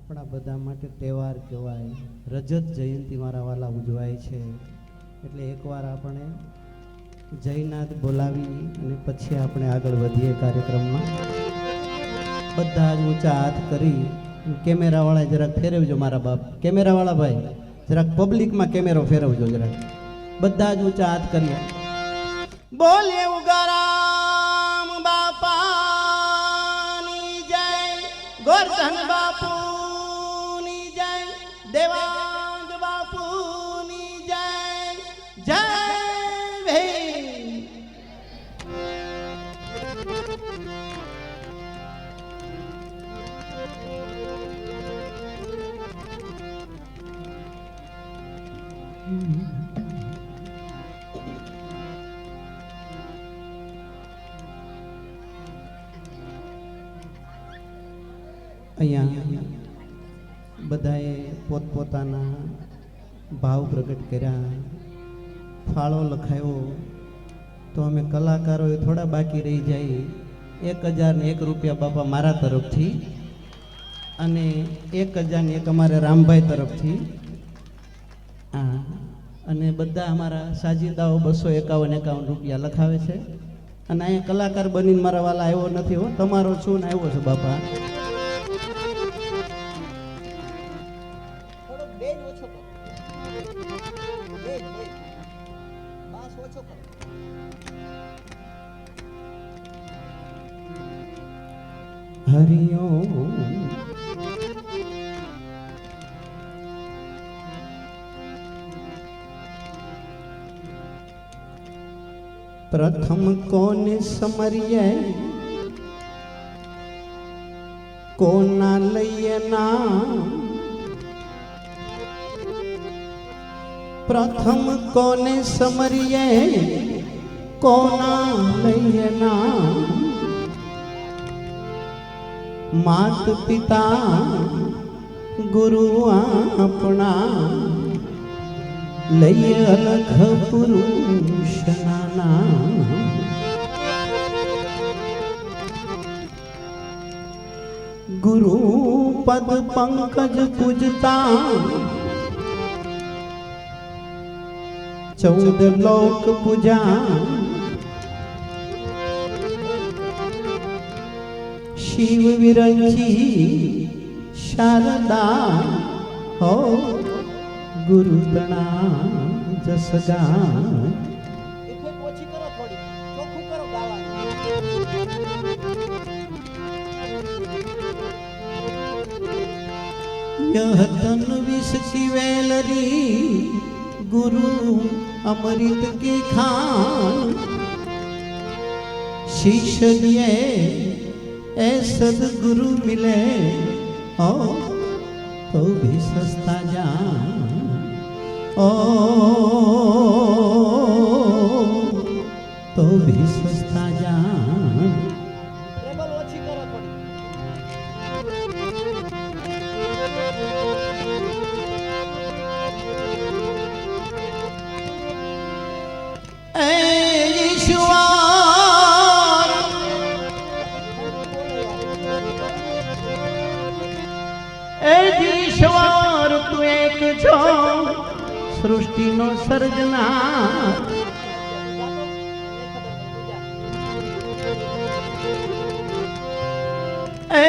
આપણા બધા માટે તહેવાર કહેવાય. રજત જયંતિ મારા વાલા ઉજવાય છે. એટલે એકવાર આપણે જયનાથ બોલાવી અને પછી આપણે આગળ વધીએ કાર્યક્રમમાં. બધા જ ઊંચા હાથ કરી કેમેરાવાળા જરાક ફેરવજો મારા બાપ. કેમેરાવાળા ભાઈ જરાક પબ્લિકમાં કેમેરો ફેરવજો જરાક. બધા જ ઊંચા હાથ કરીએ. બોલે ઉગારામ બાપાની જય, ગોરધન બાપુની જય, દેવાંગ બાપુની જય. જય ભીમ. અહીંયા બધાએ પોતપોતાના ભાવ પ્રગટ કર્યા, ફાળો લખાયો. તો અમે કલાકારોએ થોડા બાકી રહી જાય. 1001 રૂપિયા બાપા મારા તરફથી અને 1001 અમારે રામભાઈ તરફથી. હા, અને બધા અમારા સાજીદાઓ 251 રૂપિયા લખાવે છે. અને અહીંયા કલાકાર બનીને મારા વાલા આવ્યો નથી હો, તમારો છું ને આવ્યો છે બાપા. હરિઓમ. પ્રથમ કોને સમરીએ, કોના લઈએ નામ. પ્રથમ કોને સમરીએ, કોના લઈએ નામ. માત પિતા ગુરુ આપણા, લઈએ અલખ પુરુષના નામ. ગુરુ પદ પંકજ પૂજતા, 14 લોક પૂજા. શિવ વિરંચી શારદા હો, ગુરુ તણા જસગા. यह तन विष की वेलरी, गुरु अमृत की खान. शिष्य दिए ए सदगुरु मिले, ओ तो भी सस्ता जान. ओ तो भी सस्ता जान. ईश्वर તું એક છો, સૃષ્ટિનો સર્જનાર. એ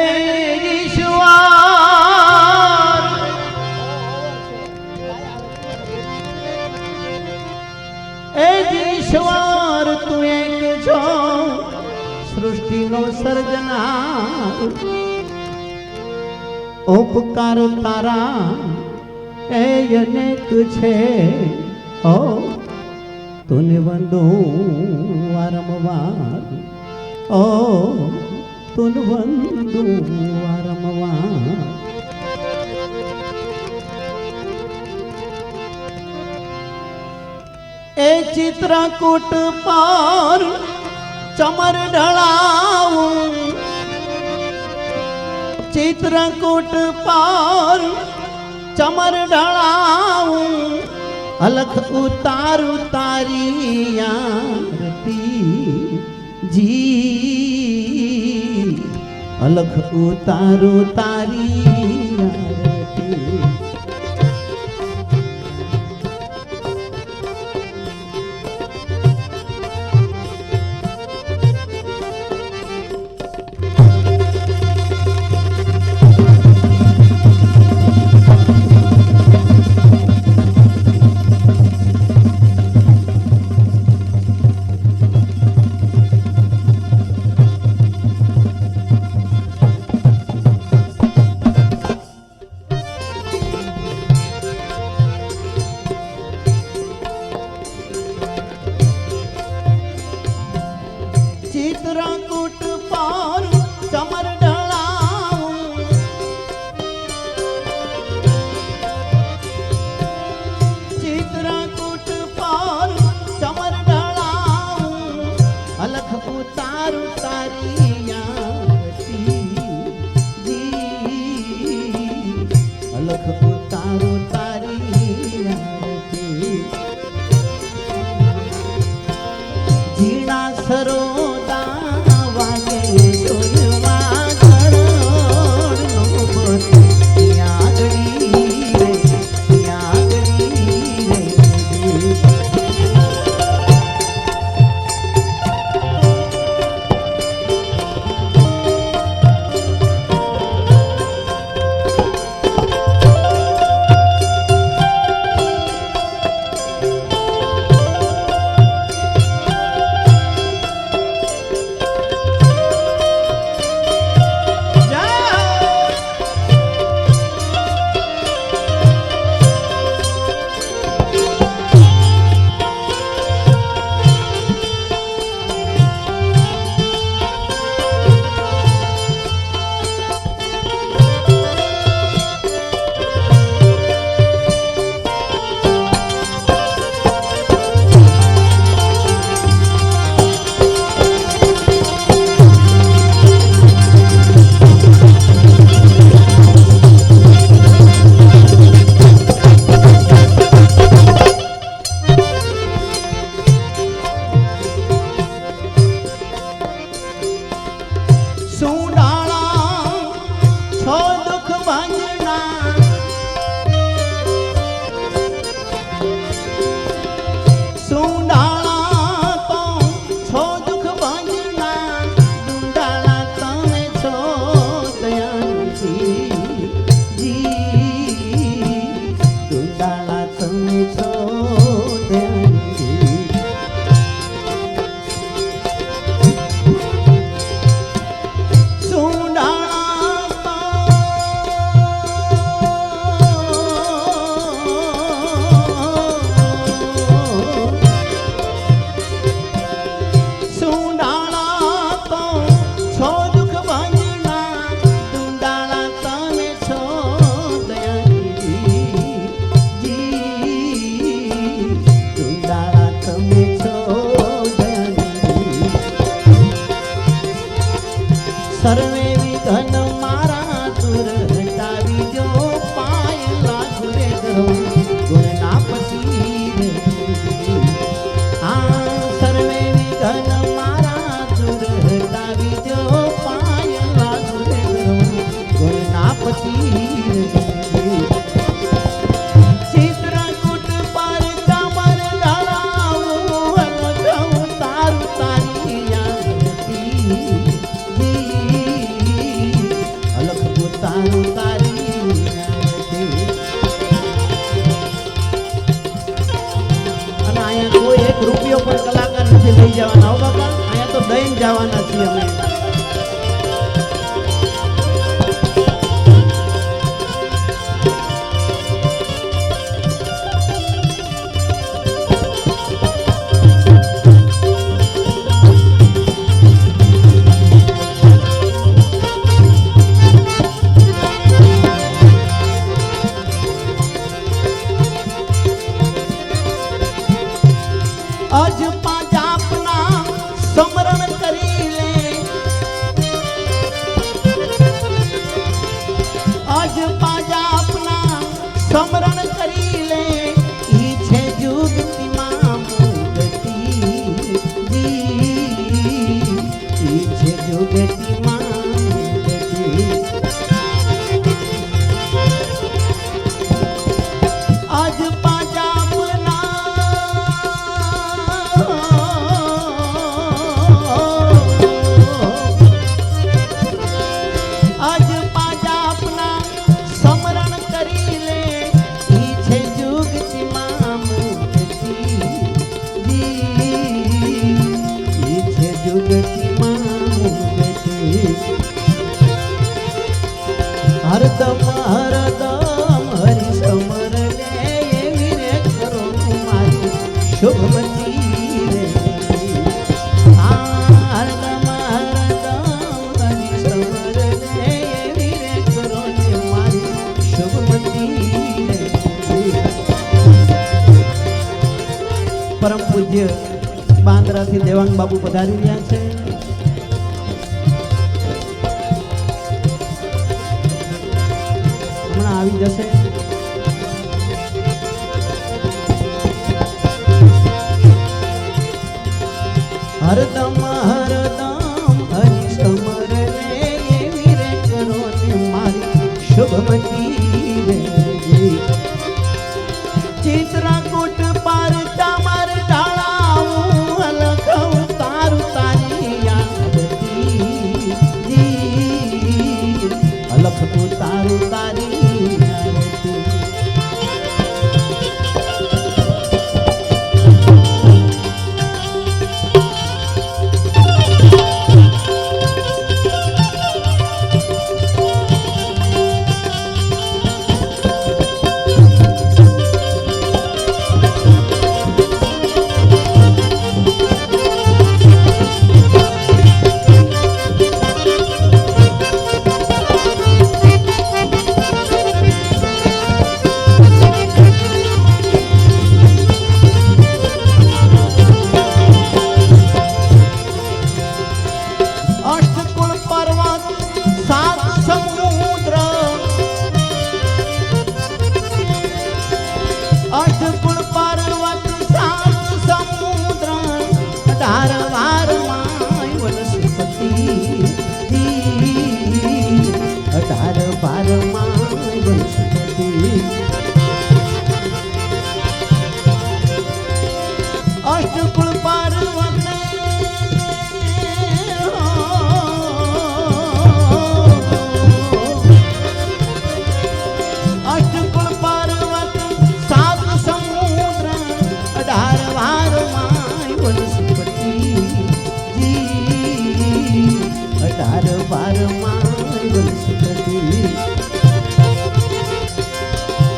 ઈશ્વર તું એક છો, સૃષ્ટિનો સર્જનાર. ઉપકાર તારા એ અનેક છે, ઓ તુને વંદુ વારંવાર. ઓ તુન વંદુ વારંવાર. એ ચિત્રકૂટ પર ચમર ઢળાવું, ચિત્રકૂટ પર ચમર ઢળાવું. અલખ ઉતારું તારી આરતી જી, અલખ ઉતારું તારી અલખ ઉતારો તારી આરતી ઝીણા સરોદા વાગે સોયમાં ઘડનો બસ ત્યાં આગળી રે ત્યાં આગળી રે સર્વે વિઘન મારા દૂર હટાવી જો પાયલા ઘુરે ધરો ગુણના પતિ રે આ સર્વે વિઘન મારા દૂર હટાવી જો પાયલા ઘુરે ધરો ગુણના પતિ રે ચિત્રકૂટ પર કમર ઢળાવું અલગ તારું તારી આરતી તારું તારી અને અહીંયા કોઈ એક રૂપિયો પણ કલાકાર નથી લઈ જવાના હો બાપા અહીંયા તો દઈને જવાના છીએ અમે અજ પાંજાપના સમરણ કરી લે અજ પાંજાપના સમરણ કરી લે ઈ છે જુગતીમાં મુગતી ઈ છે જુગતીમાં મુગતી અજ હરદમ હરદમ હરી સમર લે એવી રે કરો મારી શુભમતી રે હરદમ હરદમ હરી સમર લે એવી રે કરો મારી શુભમતી રે પરમ પૂજ્ય બાંદ્રાથી દેવાંગ બાબુ પધારી રહ્યા છે આવી જશે. હરદમ હરદમ હરિ સમરને એવી રે કરો ને મારી શુભમતી રે. ચિત્રકૂટ પર ચામર ઢાળાવું અલખઉં તારું તારી યાદતી. અલખતું તારું તારી યાદતી.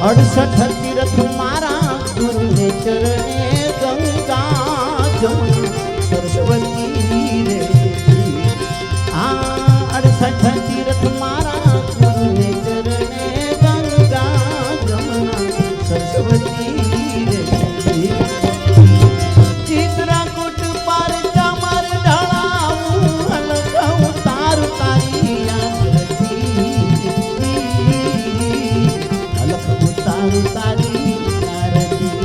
અડસઠ તીરથ મારા ગુરુને ચરણે ગંગા જમુના સરસ્વતી રે. આ 68 તીરથ મારા ગુરુને ચરણે ગંગા જમુના સરસ્વતી રે. ચિત્રકૂટ પર ચામર ઢાળાવું અલખઉં તારું તારી યાદતી. અલખતું તારું તારી યાદતી.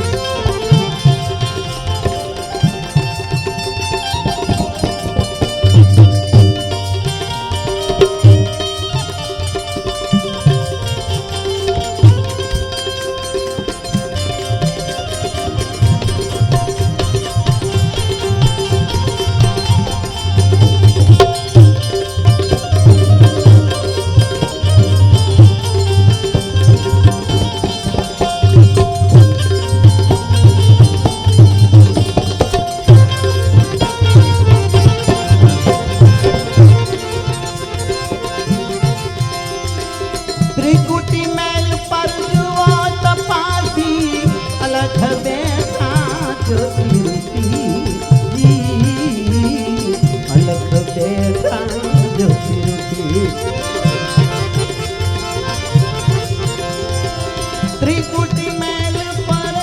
ત્રિકુટી મેલ પર જુઓ તપાસી અલખ બેઠા જ્યોતિરૂપી. અલખ બેઠા જ્યોતિરૂપી. ત્રિકુટી મેલ પર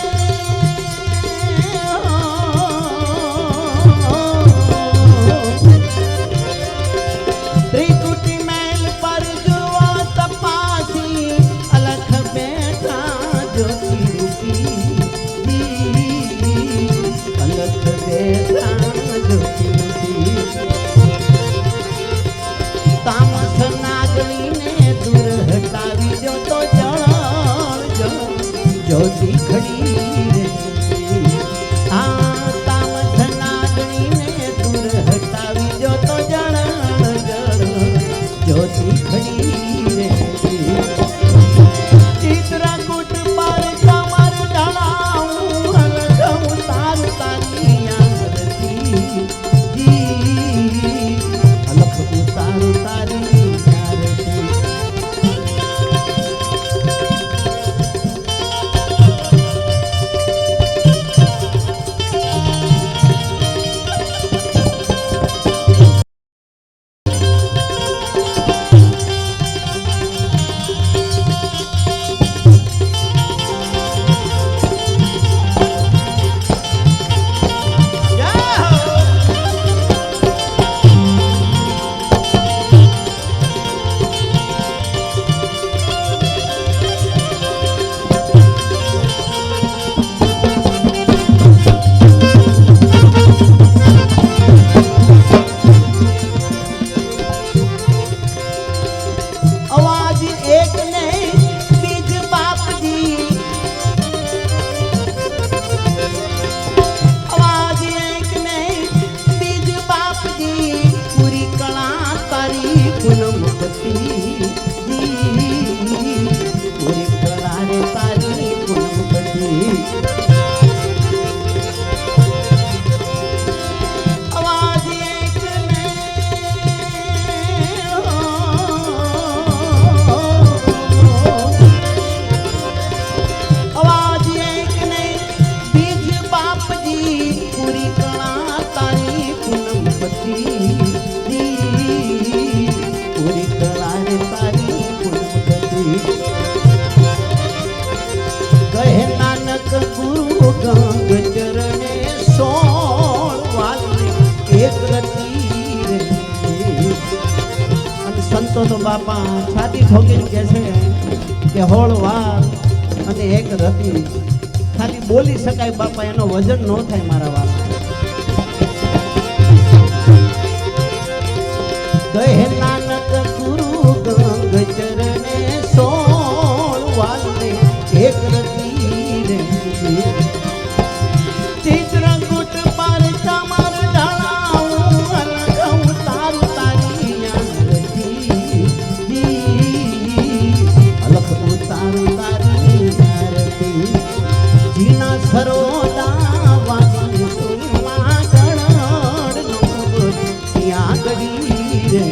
ત્રિકુટી મેલ પર જુઓ તપાસી અલખ બેઠા જ્યોતિરૂપી. અલખ બેઠા જ્યોતિરૂપી. તામસ નાગણીને દૂર હટાવી જો તો જળ જ્યોતિ ખડી રે. આ તામસ નાગણીને દૂર હટાવી જો તો જળ જ્યોતિ ખડી રે. ચિત્રકૂટ પર ચામર ઢાળાવું અલખઉં તારું તારી યાદતી. અલખતું તારું તારી યાદતી. અવાજ એક ને અવાજ એક ને બીજ બાપજી પૂરી કળા તારી પૂનમપતિ પૂરી કળા રે તારી પૂનમપતિ કહે નાનક ગુરુ ગંગ ચરણે સોળ વાલે એક રતી રે અને સંતો તો બાપા છાતી ઠોકીને કહે છે કે હોળ વાર અને એક રતી ખાલી બોલી શકાય બાપા એનો વજન ન થાય મારા વાલા કહે નાનક ગુરુ ગંગ ચરણે સોળ વાલે એક રતી રે ચિત્રકૂટ પર ચમર ઢળાવું અલગઉં તારું તારી આરતી અલખ ઉતારું તારી આરતી જીના સરોદા વાગી સુરમાં ગણડ નો ત્યાં ગડી રે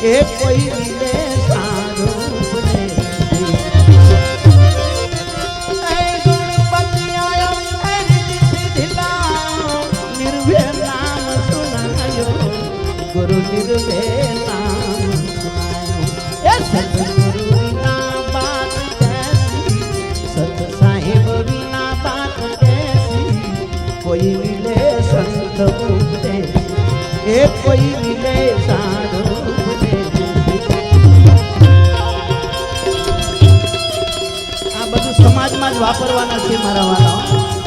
એ કોઈ મિલે સારું રે ગણપતિ આયો નિર્ભય નામ સુનાયો ગુરુ નિર્ભય નામ સુનાયો એ સતગુરુ વિના બાત कैसी सत साहिब विना बात कैसी कोई मिले संत मुझे ए कोई मिले साधु मुझे આ બધું સમાજમાં જ વાપરવાના છે મારા વાળા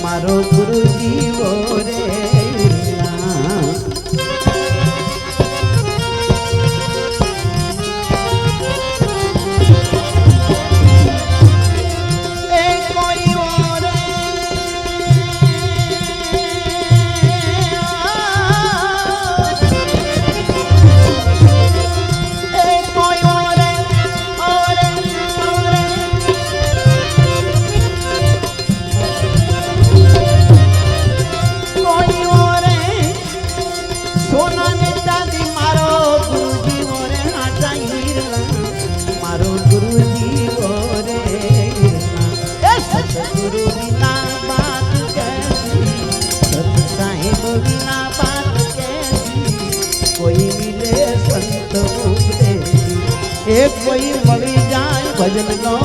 મારો ગુરુજી વો રે एक कोई मળી જાય ભજન નો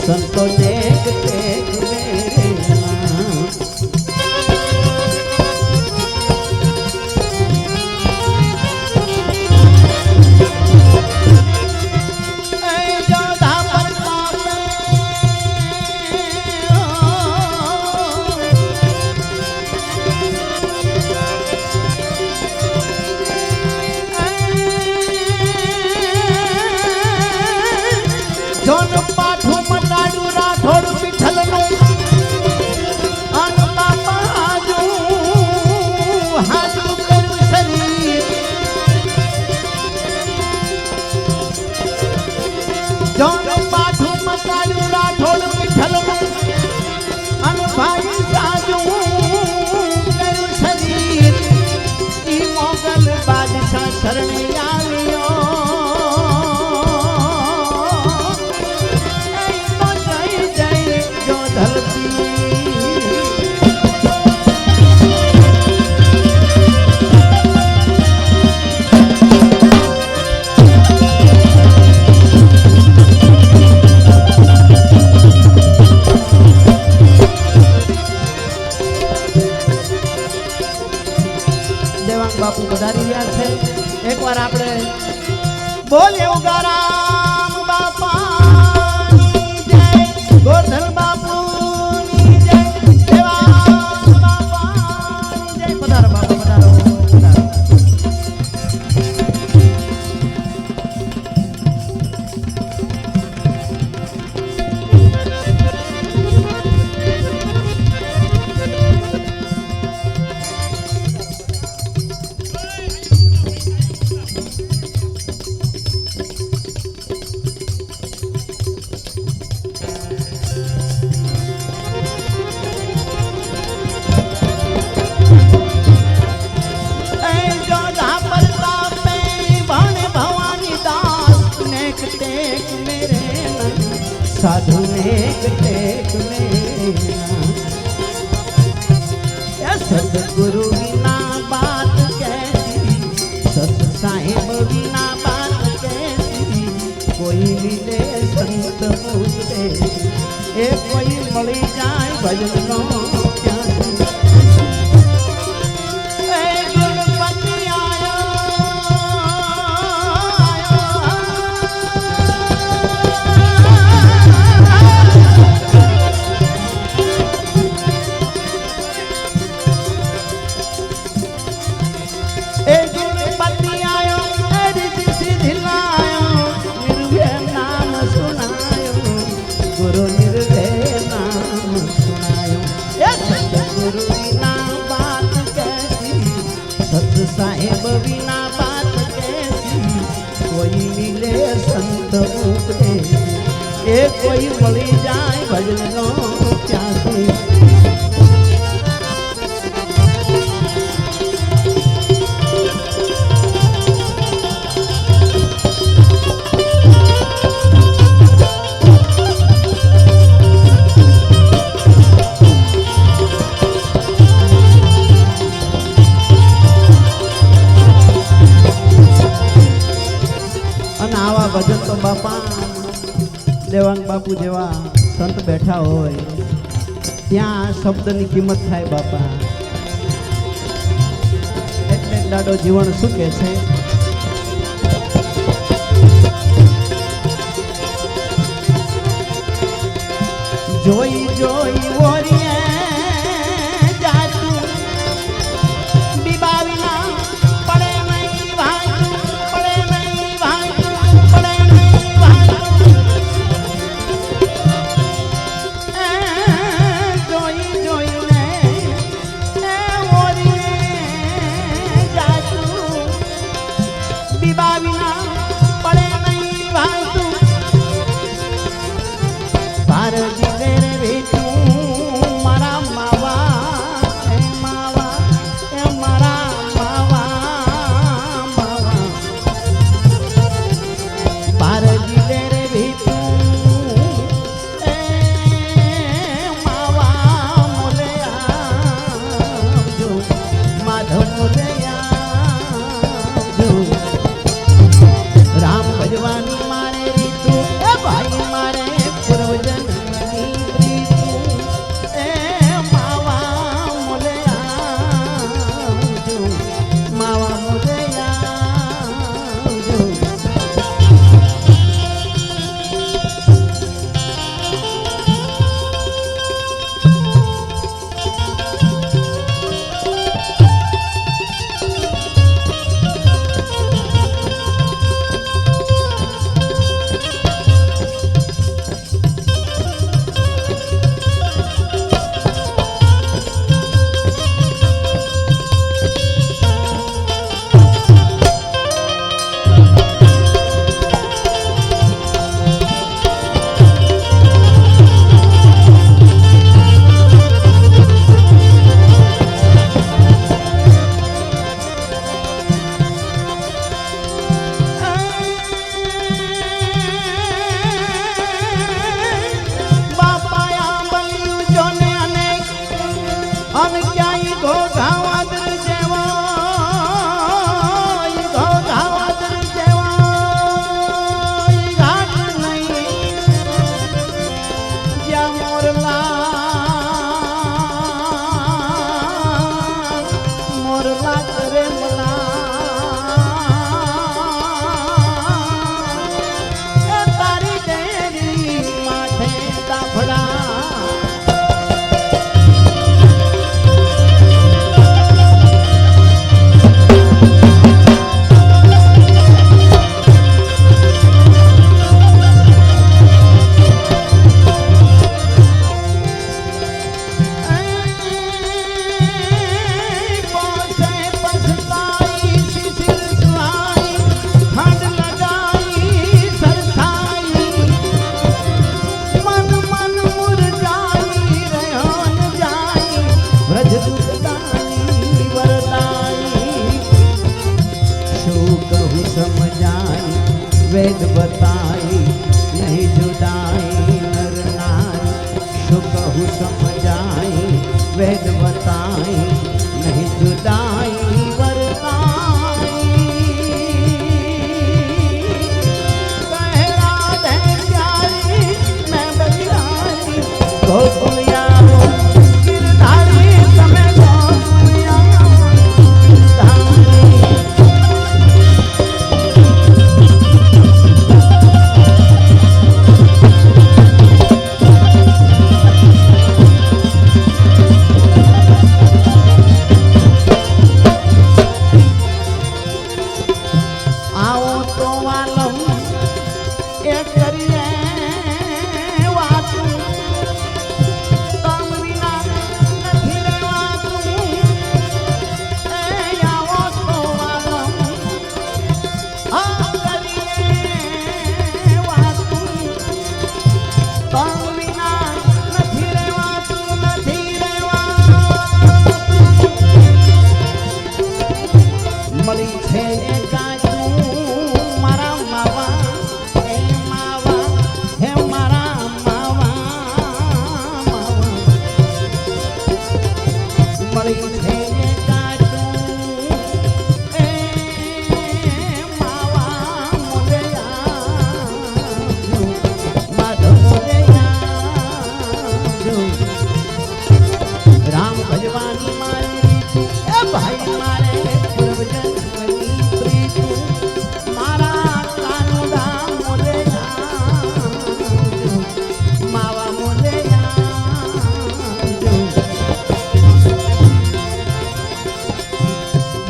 संतो नेक टेक मेरे नाम जोधा प्रताप જોન પાઠું મટાડું રાઠોડ પીઠલ નું लेना सतगुरु बिना बात कैसी सत साहेब बिना बात कैसी कोई मिले संत पूछे ए कोई मળી જાય ભજન નો साहेब बिना बात कैसी कोई मिले संत उपदेश ए कोई मળી જાય भजन नो प्यासी भजन तो बापा देवांग बापू जेवा संत बैठा होय त्या शब्दनी किंमत थाय बापा એટલે દાડો જીવન સુખે છે જોઈ જોઈ ઓરિયે જાતું બીબાવીના પડે નહીં ભાઈ પડે નહીં ભાઈ कहूँ समझाई वेद बताई नहीं जुदाई वरताई कहे राधे प्यारी मैं बलिहारी गोकुलिया गिरधारी समय गोकुलिया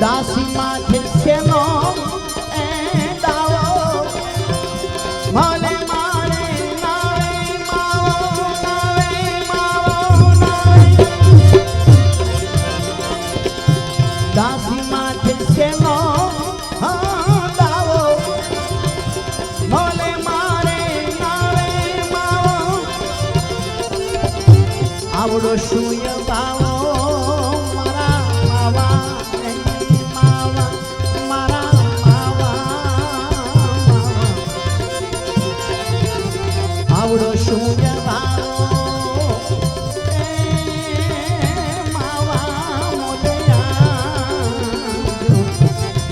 दासी माथे छेनो ए दाओ माले मारे नावे माओ नावे दासी माथे छेनो दाओ माले मारे नावे माओ आवड़ो शुय बाओ आवड़ो शून्य मावा मोदया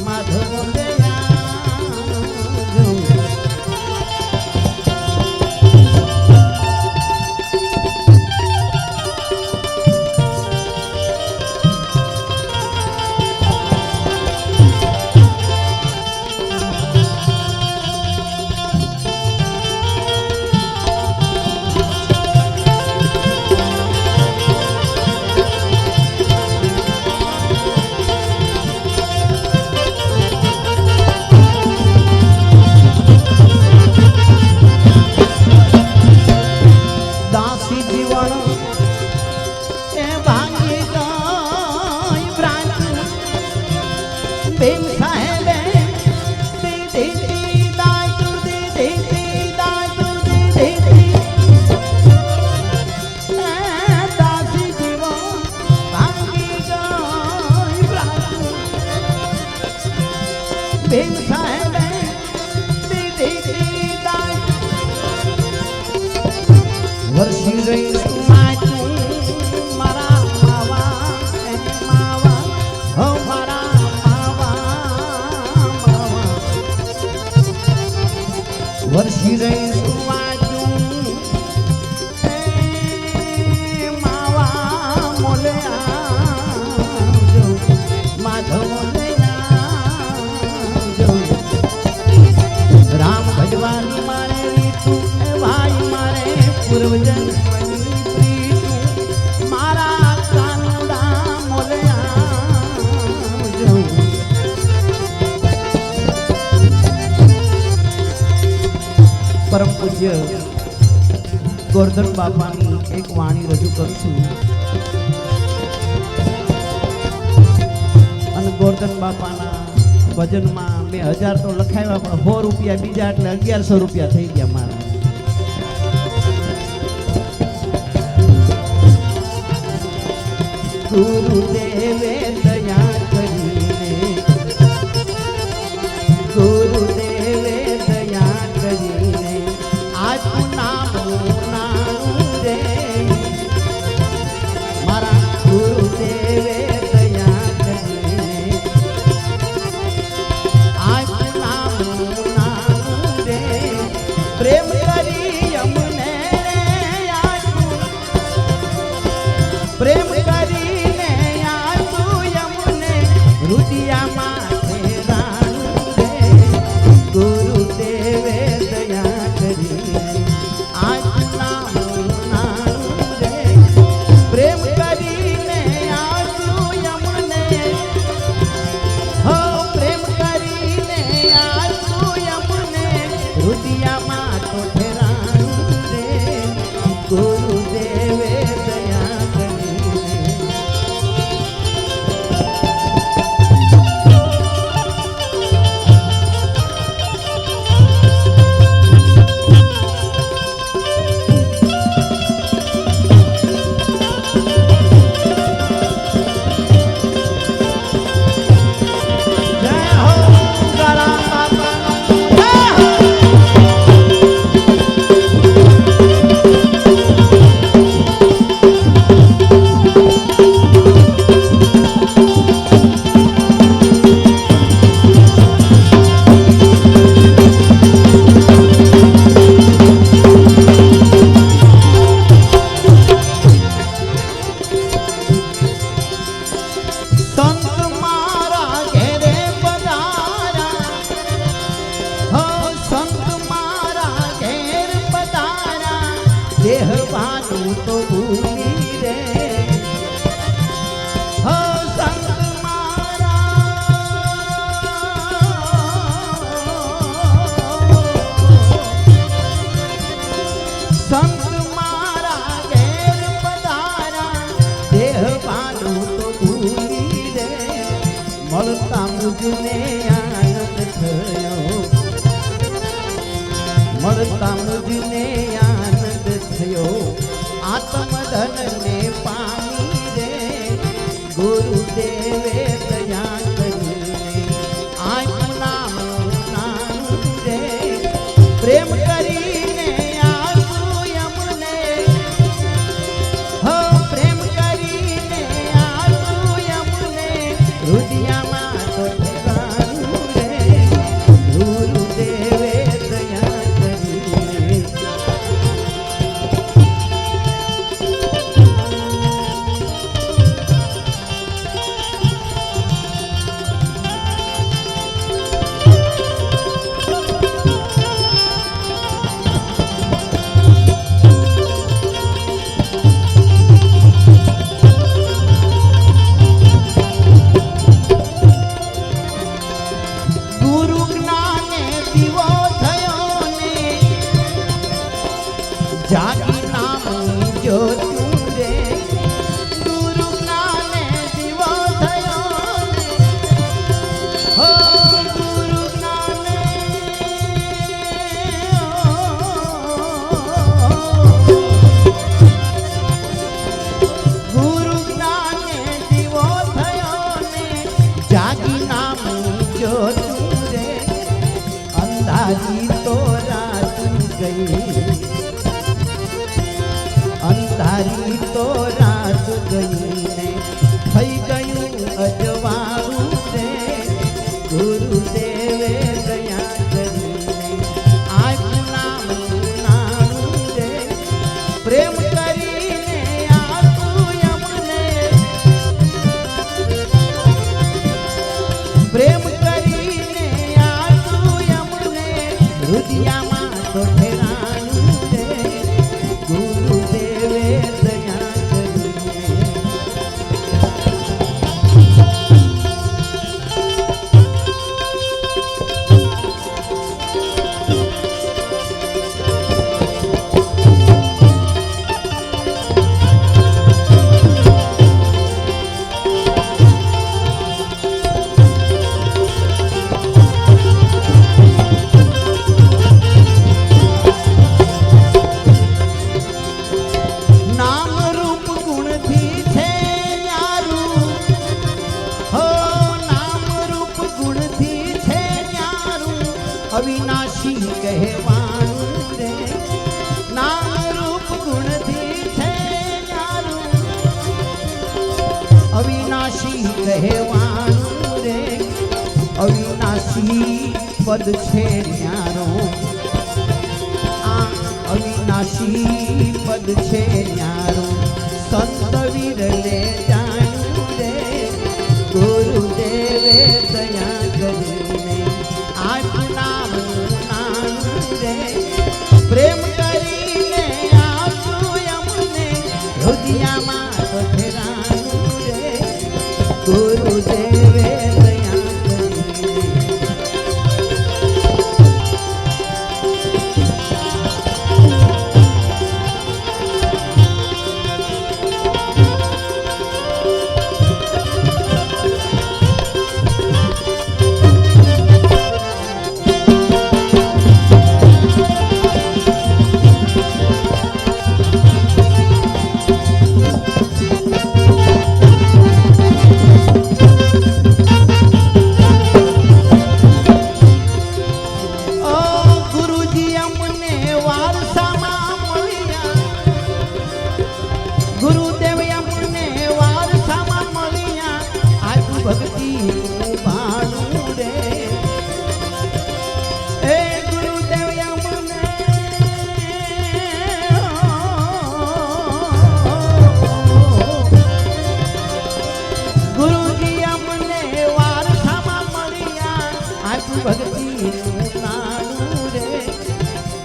माधव मोदया वर्षी रही मारा मावा हो मारा मावा वर्षी रही मावा मोले माधव मोले राम भगवान मारे रीतु भाई मारे पूर्वजन मारा कानुड़ा मोलया परम पूज्य गोवर्धन बापानी एक वाणी रजू करूं છું અને ગોवर्धन બાપાના ભજનમાં 2000 તો લખાવ્યા પણ 100 રૂપિયા બીજા એટલે 1100 રૂપિયા થઈ ગયા મારા गुरुदेवे दया करीने गुरुदेवे दया करीने आज नाम रे પ્રેમ કરીને આંસુ યમને રુદિયા માથે રાણું રે ગુરુદેવે દયા કરી આજ નામ નાણું રે પ્રેમ કરીને આંસુ યમને હો પ્રેમ કરીને આંસુ યમને રુદિયા માથે રાણું રે ગુરુદેવે દયા કરીને જય હો ગળા બાપાનો જય હો સંત મારા ઘેરે પધારા હો સંત મારા ઘેર પધારા દેહવાનું તો ભૂલી રે હો સંત મારા ઘેર પધારા દેહવાનું તો ભૂલી રે મળતા મુજને આનંદ થયો મળતા મુજને આનંદ થયો આત્મધનને પામી રે ગુરુદેવે દયા કરીને આજ નામ નાનું રે પ્રેમ કરીને આંસુ યમને હો પ્રેમ કરીને આંસુ યમને રુદિયામાં તો ઠેકાણું રે ગુરુદેવે દયા કરીને ગુરુ જ્ઞાને દીવો થયો ને જાગી નામની જ્યોતું રે ગુરુ જ્ઞાને દીવો થયો ને હો ગુરુ જ્ઞાને ગુરુ જ્ઞાને દીવો થયો ને જાગી નામની જ્યોતું રે અંધારી તો રાત ગઈ અંધારી તો રાત ગઈ ને થઈ ગયું અજવાળું રે ગુરુદેવે દયા કરીને આજ નામ નાનું રે પ્રેમ કરીને આંસુ યમને પ્રેમ કરીને આંસુ યમને રુદિયામાં તો ઠેરાણું રે ગુરુદેવે દયા કરીને અવિનાશી કહેવાનું રે નામ રૂપ ગુણથી છે ન્યારું અવિનાશી કહેવાનું રે અવિનાશી પદ છે ન્યારો આ અવિનાશી પદ છે ન્યારો સંત વીર વિરલે જાણ્યું રે ગુરુદેવે દયા કરીને આટલું નામનું નાનું રે પ્રેમ કરીને આપ્યું અમને હૃદયમાં પધરાનું રે ગુરુદેવે દયા કરીને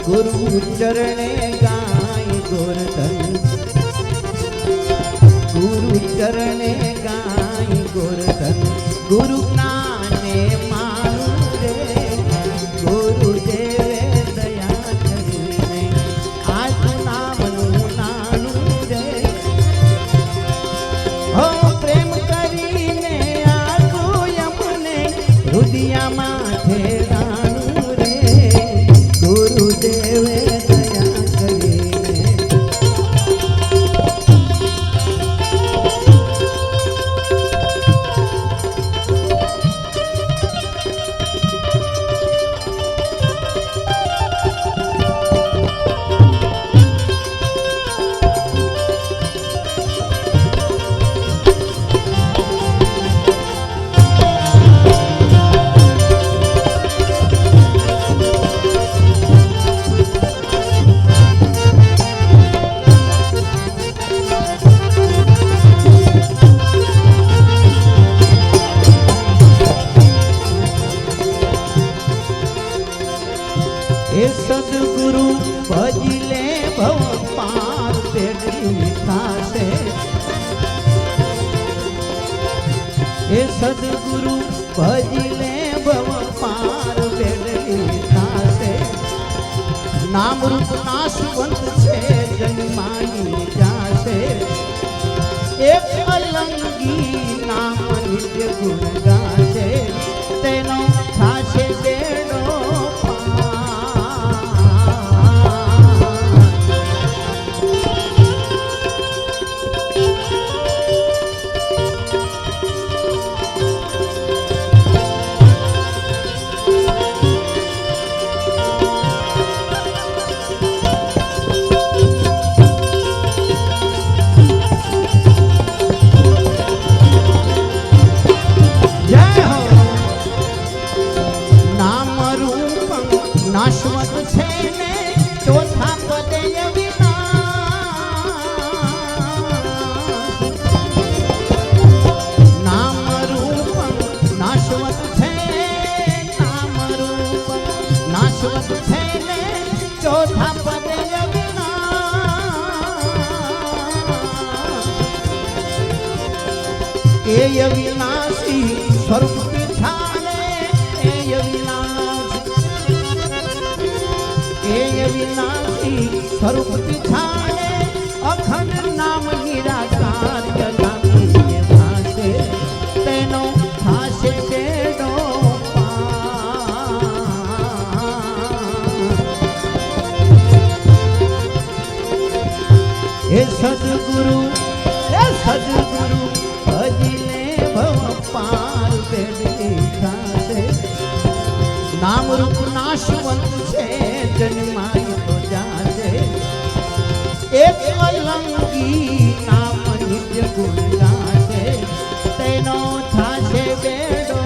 गुरु चरणे गाय गोरधन गुरु चरणे गाय गोरधन गुरु ज्ञाने मारू रे गुरुदेवे दया કરીને આજ નામનું નાનું રે હો પ્રેમ કરીને આખું અમને હૃદયમાં ઠેરાનું રે ગુરુદેવે દયા કરીને सदगुरु भजले भव पार पेड़ी थासे हे सदगुरु भजले भव पार पेड़ी थासे नाम रूप नाशवंत छे जन्माई जासे एक अलंगी नाम नित्य गुण गासे तेनो थासे बेड़ो नाशवत छे ने चौथा पदे नाम रूप नाशवत छे नाम रूप नाशवत छे ने चौथा पदे ए अविनाशी स्वरूप पिछाने ए अविनाशी स्वरूप पिछाने अखंड नाम निराकार जगामी भाषे तेनो भाषे बेड़ो हे सदगुरु भजले भव पार बेड़ी खासे नाम रूप नाशवंत छे जन्माई तो जासे एक अलंगी नाम नित्य गुण गासे तेनो थासे बेड़ो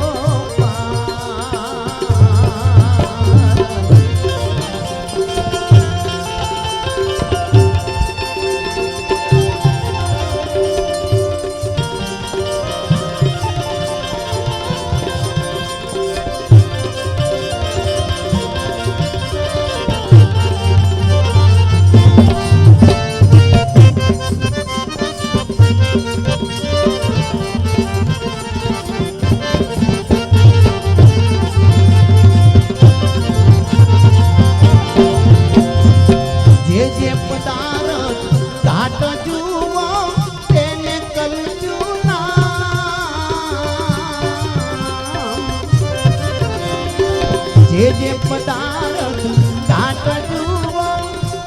એ જે પદાર્થ ઘાટ જુઓ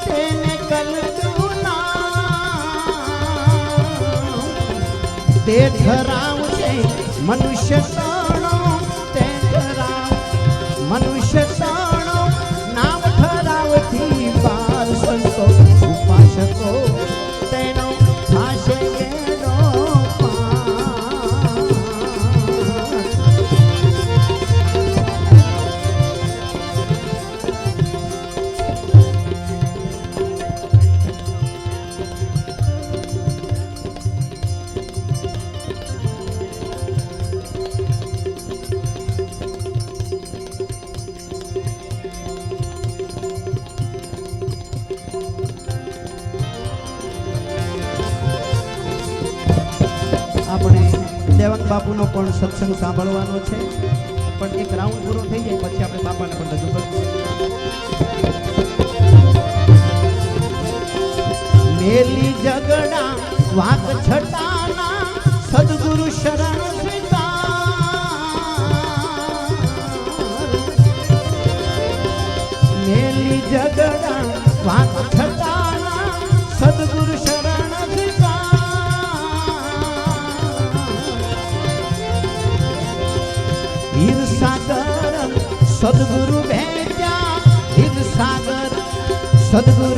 તેને કલતું નામ તે ધરાવશે મનુષ્ય તણો તે ધરાવ મનુષ્ય તણો નામ ધરાવથી બાર સંતો ઉપાસકો તેનો થાશે બેનો આપણે દેવક બાપુનો પણ સત્સંગ સાંભળવાનો છે, પણ એક રાઉન્ડ પૂરો થઈ જાય પછી આપણે બાપાને પણ રજૂ કરીશું. મેલી જગડા વાક છટાના સદગુરુ શરણ સ્વીકાર મેલી જગડા વાક છટાના સદગુરુ શરણ હીર સાગર સદગુરુ ભેજા હીર સાગર સદગુરુ